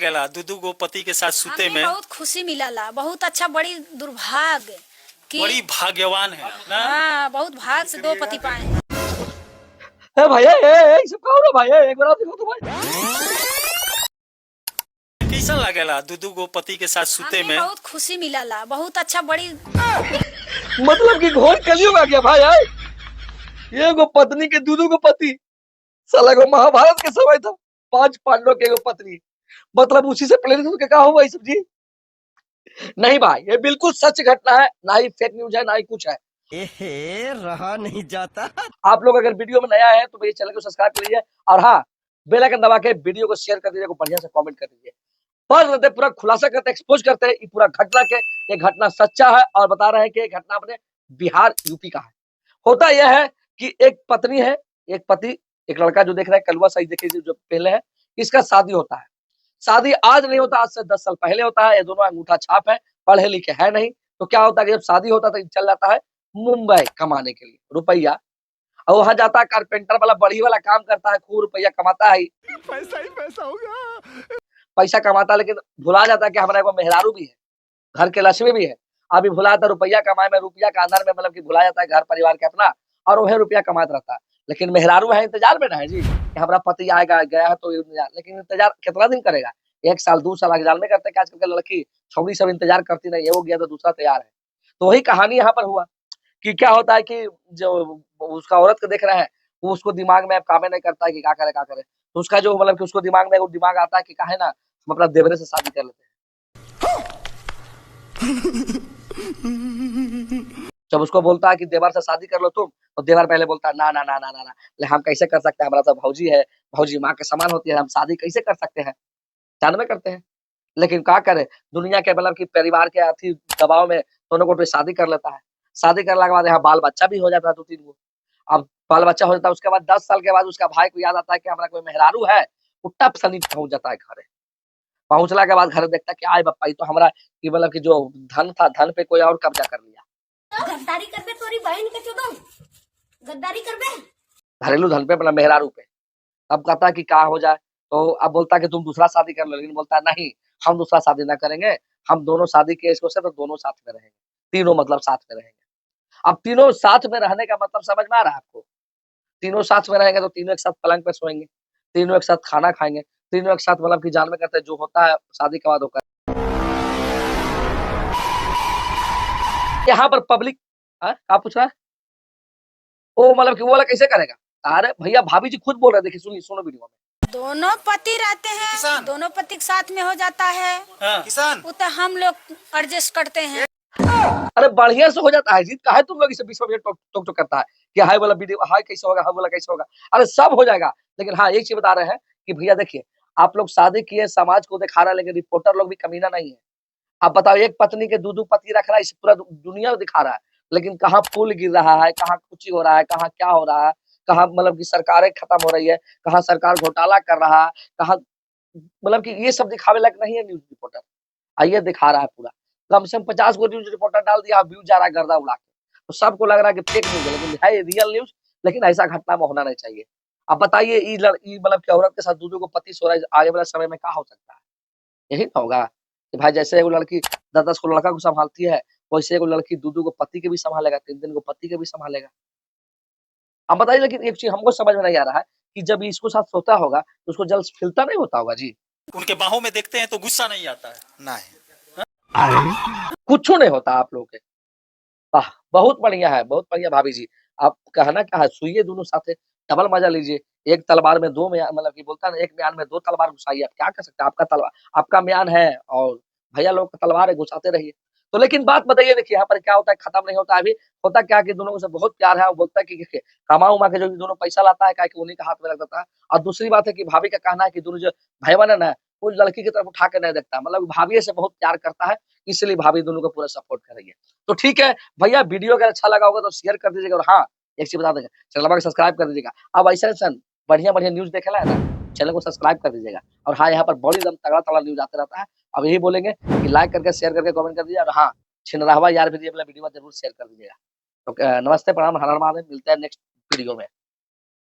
लगेला दुदू गो पति के साथ सूते हमें में? बहुत खुशी मिलला, बहुत अच्छा, बड़ी दुर्भाग्य कि बड़ी भाग्यवान है ना। हाँ, बहुत भाग से दो पति पाए हैं। भैया ये सब कहो ना भाई, एक बार देखो तो भाई कैसा लगेला दुदू गो पति के साथ सूते हमें में? बहुत खुशी मिलला, बहुत अच्छा, बड़ी मतलब कि घोर कलयुग आ गया भाई। ये गो पत्नी के दूधू को पति, साला को महाभारत के समय था, 5 पांडवों के एगो पत्नी, मतलब उसी से प्रेरित होकर क्या हुआ ये सब जी? नहीं भाई, ये बिल्कुल सच घटना है, ना ही फेक न्यूज है, ना ही कुछ है। एहे, रहा नहीं जाता। आप लोग अगर वीडियो में नया है तो मेरे चैनल को सब्सक्राइब कर लीजिए, और हाँ, बेल आइकन दबा के वीडियो को शेयर कर दीजिए, बढ़िया से कमेंट कर दीजिए। पढ़ लेते, पूरा खुलासा करते, एक्सपोज करते हैं ये पूरा घटना के। ये घटना सच्चा है और बता रहे हैं कि ये घटना अपने बिहार यूपी का है। होता यह है कि एक पत्नी है, एक पति, एक लड़का जो देख रहे हैं कलवा सही देखिए जो पहले है, इसका शादी होता है। शादी आज नहीं होता, आज से 10 साल पहले होता है। ये दोनों अंगूठा छाप है, पढ़े लिखे है नहीं। तो क्या होता है कि जब शादी होता है तो चल जाता है मुंबई कमाने के लिए रुपया, और वहां जाता है कारपेंटर वाला, बढ़ी वाला काम करता है, खूब रुपया कमाता है, पैसा ही पैसा होगा। पैसा कमाता है, लेकिन भुला जाता है कि हमारा एगो मेहरारू भी है, घर के लक्ष्मी भी है। अभी भुला जाता रुपया कमाए में, रुपया का अंदर में, मतलब कि भुला जाता है घर परिवार के अपना, और वह रुपया कमाता रहता है। लेकिन मेहरारू है इंतजार में ना है जी कि हमारा पति आएगा गया है तो इंतजार, लेकिन इंतजार कितना दिन करेगा? 1 साल 2 साल इंतजार में करते हैं। आजकल के लड़की छौड़ी सब इंतजार करती नहीं है, वो गया तो दूसरा तैयार है। तो वही कहानी यहाँ पर हुआ कि क्या होता है कि जो उसका औरत को देख रहे हैं, वो उसको दिमाग में अब काम नहीं करता है कि क्या करे क्या करे। तो उसका जो मतलब कि उसको दिमाग में वो दिमाग आता है कि काहे ना हम अपना देवरे से शादी कर लेते हैं। जब उसको बोलता है कि देवर से शादी कर लो तुम, तो देवर पहले बोलता है ना ना ना ना ना ना, ले हम कैसे कर सकते हैं, हमारा तो भौजी है, भौजी माँ के समान होती है, हम शादी कैसे कर सकते हैं? जानवे करते हैं। लेकिन क्या करे, दुनिया के मतलब कि परिवार के अथी दबाव में दोनों को शादी कर लेता है। शादी करने के बाद यहाँ बाल बच्चा भी हो जाता है 2-3 गो। अब बाल बच्चा हो जाता है, उसके बाद 10 साल के बाद उसका भाई को याद आता है कि हमारा कोई मेहरारू है, वो टप सनी पहुंच जाता है घरे। पहुंचला के बाद घर देखता है कि आए बप्पा, ये तो हमारा कि मतलब कि जो धन था, धन पे कोई और कब्जा कर लिया। गद्दारी करबे तोरी बहन के चोदन, गद्दारी करबे घरेलू धन पे, मतलब मेहरारू पे। अब कहता है कि क्या हो जाए, तो अब बोलता है कि तुम दूसरा शादी कर लो, लेकिन बोलता है नहीं, हम दूसरा शादी ना करेंगे, हम दोनों शादी के इसको से तो दोनों साथ में रहेंगे, तीनों मतलब साथ में रहेंगे। अब तीनों साथ में रहने का मतलब समझ में आ रहा है आपको? तीनों साथ में रहेंगे तो तीनों एक साथ पलंग पे सोएंगे, तीनों एक साथ खाना खाएंगे, तीनों एक साथ मतलब कि जान में करते हैं, जो होता है शादी के बाद होकर। यहाँ पर पब्लिक क्या पूछ रहा है? वो मतलब कि वो वाला कैसे करेगा? अरे भैया, भाभी जी खुद बोल रहे, देखिए सुनिए, सुनो वीडियो में। दोनों पति रहते हैं, दोनों पति के साथ में हो जाता है। हाँ। किसान वो तो हम लोग एडजस्ट करते हैं। अरे बढ़िया से हो जाता है जी, काहे तुम लोग इसे बीच में टोक टोक करता है कि हाय वाला वीडियो, हाय कैसे होगा, हाय वाला कैसे होगा? अरे सब हो जाएगा। लेकिन हाँ, एक चीज बता रहे हैं कि भैया देखिए, आप लोग शादी किए, समाज को दिखा रहा है, लेकिन रिपोर्टर लोग भी कमीना नहीं है। आप बताओ, एक पत्नी के दो पति रख रहा है, इस पूरा दुनिया को दिखा रहा है, लेकिन कहाँ पुल गिर रहा है, कहाँ कुछ हो रहा है, कहाँ क्या हो रहा है, कहाँ मतलब कि सरकारें खत्म हो रही है, कहाँ सरकार घोटाला कर रहा है, कहाँ मतलब कि ये सब दिखावे लायक नहीं है न्यूज रिपोर्टर। आइए दिखा रहा है पूरा, कम से कम 50 को न्यूज रिपोर्टर डाल दिया, व्यू जा रहा है गर्दा उड़ा के, तो सबको लग रहा है कि फेक न्यूज है, लेकिन है रियल न्यूज। लेकिन ऐसा घटना में होना नहीं चाहिए। अब बताइए, मतलब कि औरत के साथ दूसरे को पति सो रहा है, आगे वाले समय में क्या हो सकता है? यही ना होगा कि भाई जैसे एगो लड़की 10-10 को लड़का को संभालती है, वैसे एगो लड़की दू को पति के भी संभालेगा, 3-3 को पति के भी संभालेगा। अब बताइए, लेकिन एक चीज हमको समझ में नहीं आ रहा है कि जब इसको साथ सोता होगा तो उसको जल्द फीलता नहीं होता होगा जी? उनके बाहों में देखते हैं तो गुस्सा नहीं आता है? नहीं। कुछ नहीं होता आप लोग के। वाह, बहुत बढ़िया है, बहुत बढ़िया भाभी जी। आप कहना क्या है, सुइए दोनों साथे, डबल मजा लीजिए। एक तलवार में 2 म्यान, मतलब कि बोलता है ना, एक म्यान में 2 तलवार घुसाइए। आप क्या कर सकते हैं? आपका तलवार, आपका म्यान है और भैया लोग का तलवार है, घुसाते रहिए। तो लेकिन बात बताइए, देखिए यहाँ पर क्या होता है, खत्म नहीं होता अभी। होता क्या कि दोनों से बहुत प्यार है, वो बोलता है कि देखिए, कमा-उमा के जो दोनों पैसा लाता है, काहे कि उन्हीं के हाथ में रख देता है। और दूसरी बात है कि भाभी का कहना है कि दोनों जो भाईवान है ना, वो लड़की की तरफ उठा के नहीं देखता, मतलब भाभी से बहुत प्यार करता है, इसलिए भाभी दोनों को पूरा सपोर्ट कर रही है। तो ठीक है भैया, वीडियो अगर अच्छा लगा होगा तो शेयर कर दीजिएगा, और हाँ, एक चीज बता देंगे, चैनल को सब्सक्राइब कर दीजिएगा। अब ऐसा बढ़िया न्यूज देखेला है ना, चैनल को सब्सक्राइब कर दीजिएगा। और हाँ, यहाँ पर बड़ी एकदम तगड़ा न्यूज आते रहता है। अब यही बोलेंगे कि लाइक करके, शेयर करके, कमेंट कर दीजिए, और हाँ, छिनरावा यार भी अपना वीडियो जरूर शेयर कर दीजिएगा। तो नमस्ते, प्रणाम, हर हर महादेव, मिलते हैं नेक्स्ट वीडियो में।